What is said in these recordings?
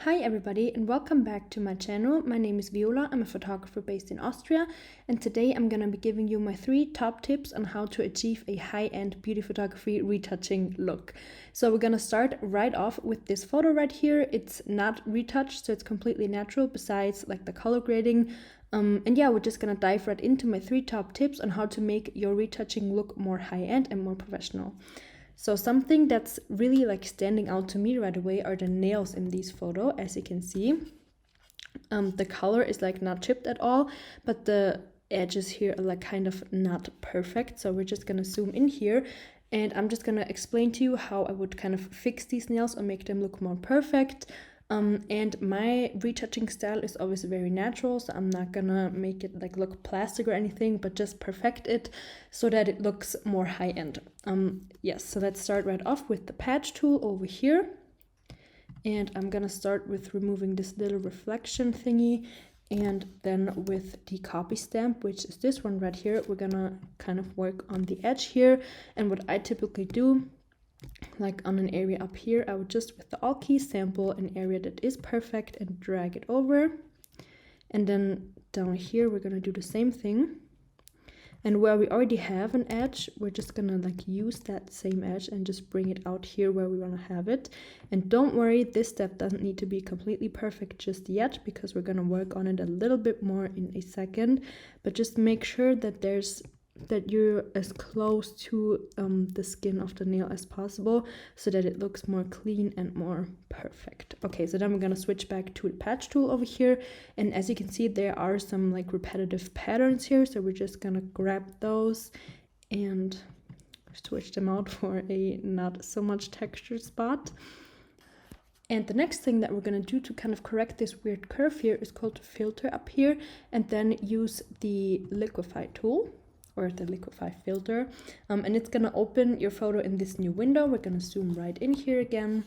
Hi everybody and welcome back to my channel. My name is Viola, I'm a photographer based in Austria, and today I'm gonna be giving you my 3 top tips on how to achieve a high-end beauty photography retouching look. So we're gonna start right off with this photo right here. It's not retouched, so it's completely natural besides like the color grading. And yeah, we're just gonna dive right into my 3 top tips on how to make your retouching look more high-end and more professional. So something that's really like standing out to me right away are the nails in this photo. As you can see, the color is like not chipped at all, but the edges here are like kind of not perfect. So we're just gonna zoom in here and I'm just gonna explain to you how I would kind of fix these nails or make them look more perfect. And my retouching style is always very natural, so I'm not gonna make it like look plastic or anything, but just perfect it so that it looks more high-end. Yes, so let's start right off with the patch tool over here. And I'm gonna start with removing this little reflection thingy, and then with the copy stamp, which is this one right here, we're gonna kind of work on the edge here. And what I typically do, like on an area up here, I would just with the Alt key sample an area that is perfect and drag it over. And then down here we're gonna do the same thing. And where we already have an edge, we're just gonna like use that same edge and just bring it out here where we wanna have it. And don't worry, this step doesn't need to be completely perfect just yet because we're gonna work on it a little bit more in a second. But just make sure that you're as close to the skin of the nail as possible so that it looks more clean and more perfect. Okay, so then we're gonna switch back to the patch tool over here, and as you can see there are some like repetitive patterns here, so we're just gonna grab those and switch them out for a not so much textured spot. And the next thing that we're going to do to kind of correct this weird curve here is called filter up here, and then use the liquify tool or the liquify filter, and it's gonna open your photo in this new window. We're gonna zoom right in here again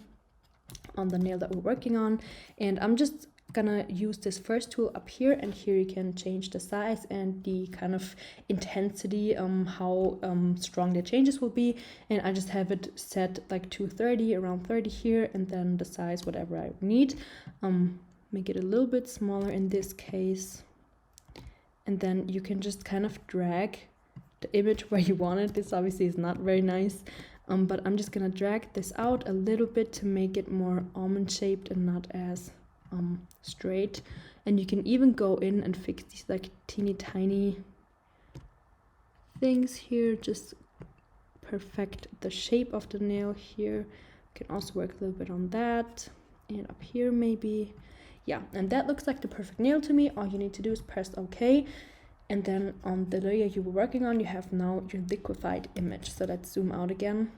on the nail that we're working on, and I'm just gonna use this first tool up here, and here you can change the size and the kind of intensity, how strong the changes will be, and I just have it set like to 30, around 30 here, and then the size whatever I need. Make it a little bit smaller in this case, and then you can just kind of drag the image where you want it. This obviously is not very nice, but I'm just gonna drag this out a little bit to make it more almond shaped and not as straight. And you can even go in and fix these like teeny tiny things here, just perfect the shape of the nail here. You can also work a little bit on that, and up here maybe. Yeah, and that looks like the perfect nail to me. All you need to do is press OK. And then on the layer you were working on, you have now your liquefied image. So let's zoom out again.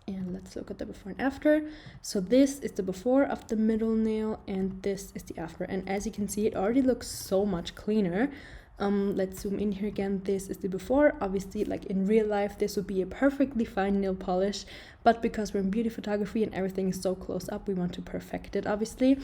And let's look at the before and after. So this is the before of the middle nail, and this is the after. And as you can see, it already looks so much cleaner. Let's zoom in here again. This is the before. Obviously, like in real life, this would be a perfectly fine nail polish, but because we're in beauty photography and everything is so close up, we want to perfect it, obviously.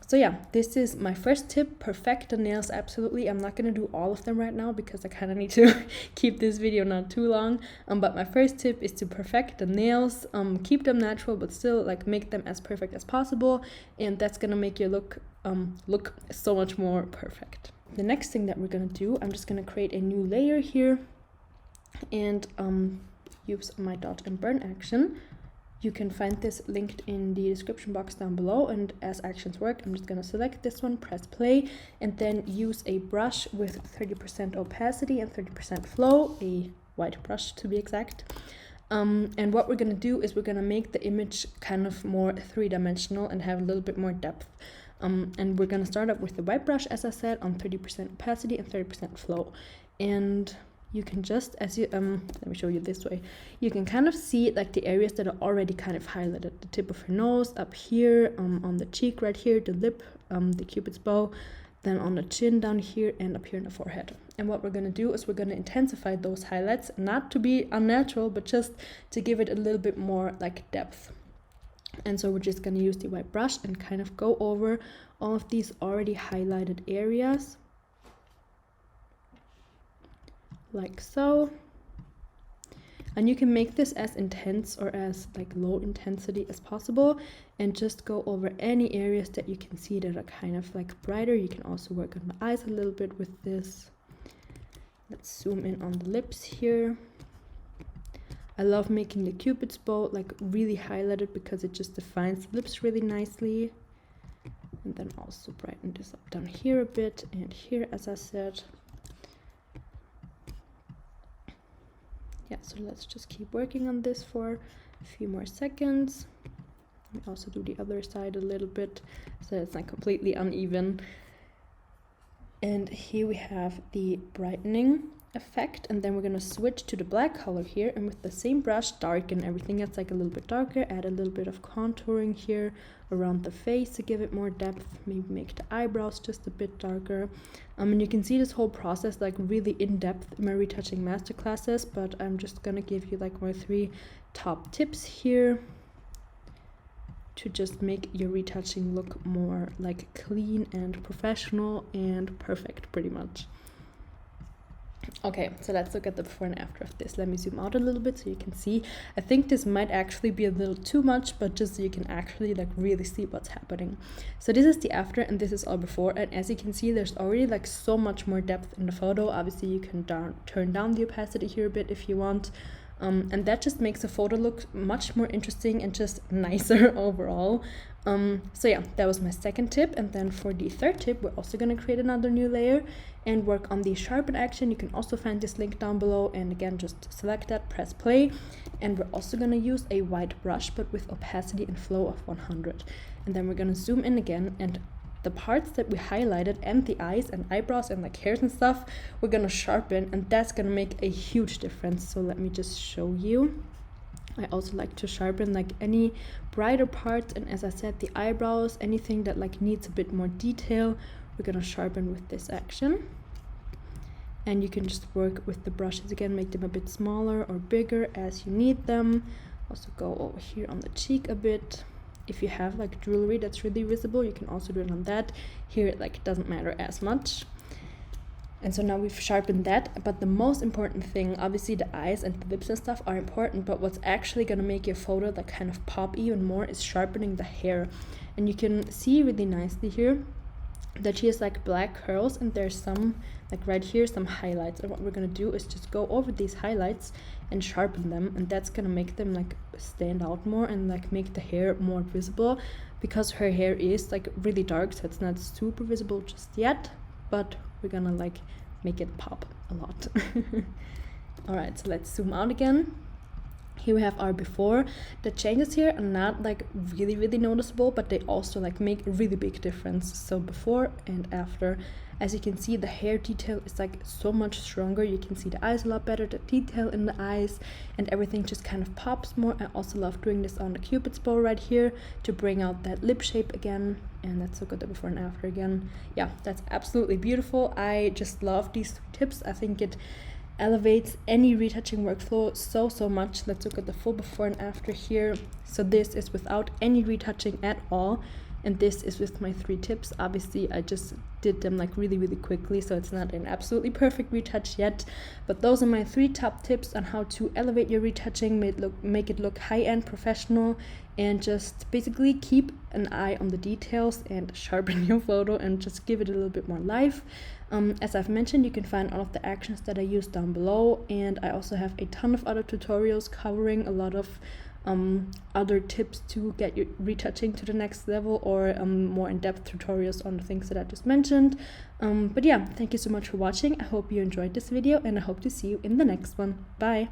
So yeah, this is my first tip: perfect the nails. Absolutely. I'm not gonna do all of them right now because I kind of need to keep this video not too long. But my first tip is to perfect the nails. Keep them natural, but still like make them as perfect as possible, and that's gonna make your look so much more perfect. The next thing that we're gonna do, I'm just gonna create a new layer here and use my dot and burn action. You can find this linked in the description box down below, and as actions work, I'm just gonna select this one, press play, and then use a brush with 30% opacity and 30% flow, a white brush to be exact. And what we're gonna do is we're gonna make the image kind of more three-dimensional and have a little bit more depth. And we're gonna start up with the white brush, as I said, on 30% opacity and 30% flow. And you can just, as you let me show you this way, you can kind of see like the areas that are already kind of highlighted: the tip of your nose, up here, on the cheek right here, the lip, the cupid's bow, then on the chin down here, and up here in the forehead. And what we're going to do is we're going to intensify those highlights, not to be unnatural, but just to give it a little bit more like depth. And so we're just going to use the white brush and kind of go over all of these already highlighted areas, like so. And you can make this as intense or as like low intensity as possible, and just go over any areas that you can see that are kind of like brighter. You can also work on the eyes a little bit with this. Let's zoom in on the lips here. I love making the Cupid's bow like really highlighted because it just defines the lips really nicely. And then also brighten this up down here a bit, and here, as I said. Yeah, so let's just keep working on this for a few more seconds. Let me also do the other side a little bit so it's not completely uneven. And here we have the brightening effect, and then we're going to switch to the black color here, and with the same brush darken everything that's like a little bit darker, add a little bit of contouring here around the face to give it more depth, maybe make the eyebrows just a bit darker. And you can see this whole process like really in depth in my retouching masterclasses, but I'm just gonna give you like my 3 top tips here to just make your retouching look more like clean and professional and perfect, pretty much. Okay, so let's look at the before and after of this. Let me zoom out a little bit so you can see. I think this might actually be a little too much, but just so you can actually like really see what's happening. So this is the after and this is all before, and as you can see, there's already like so much more depth in the photo. Obviously you can turn down the opacity here a bit if you want. And that just makes the photo look much more interesting and just nicer overall. So yeah, that was my second tip. And then for the third tip, we're also going to create another new layer and work on the sharpen action. You can also find this link down below, and again, just select that, press play. And we're also going to use a white brush, but with opacity and flow of 100. And then we're going to zoom in again, and the parts that we highlighted and the eyes and eyebrows and like hairs and stuff, we're gonna sharpen, and that's gonna make a huge difference. So let me just show you. I also like to sharpen like any brighter parts, and as I said, the eyebrows, anything that like needs a bit more detail, we're gonna sharpen with this action. And you can just work with the brushes again, make them a bit smaller or bigger as you need them. Also go over here on the cheek a bit. If you have like jewelry that's really visible, you can also do it on that. Here it like doesn't matter as much. And so now we've sharpened that, but the most important thing, obviously the eyes and the lips and stuff are important, but what's actually gonna make your photo like kind of pop even more is sharpening the hair. And you can see really nicely here that she has like black curls, and there's some like right here some highlights, and what we're gonna do is just go over these highlights and sharpen them, and that's gonna make them like stand out more and like make the hair more visible, because her hair is like really dark, so it's not super visible just yet, but we're gonna like make it pop a lot. All right, so let's zoom out again. Here we have our before. The changes here are not like really noticeable, but they also like make a really big difference. So before and after, as you can see, the hair detail is like so much stronger. You can see the eyes a lot better, the detail in the eyes, and everything just kind of pops more. I also love doing this on the Cupid's bow right here to bring out that lip shape again. And let's look at the before and after again. Yeah, that's absolutely beautiful. I just love these 3 tips. I think it elevates any retouching workflow so much. Let's look at the full before and after here. So this is without any retouching at all, and this is with my 3 tips. Obviously I just did them like really quickly, so it's not an absolutely perfect retouch yet, but those are my 3 top tips on how to elevate your retouching, make it look high-end professional, and just basically keep an eye on the details and sharpen your photo and just give it a little bit more life. As I've mentioned, you can find all of the actions that I use down below, and I also have a ton of other tutorials covering a lot of other tips to get your retouching to the next level, or more in-depth tutorials on the things that I just mentioned. But yeah, thank you so much for watching. I hope you enjoyed this video, and I hope to see you in the next one. Bye!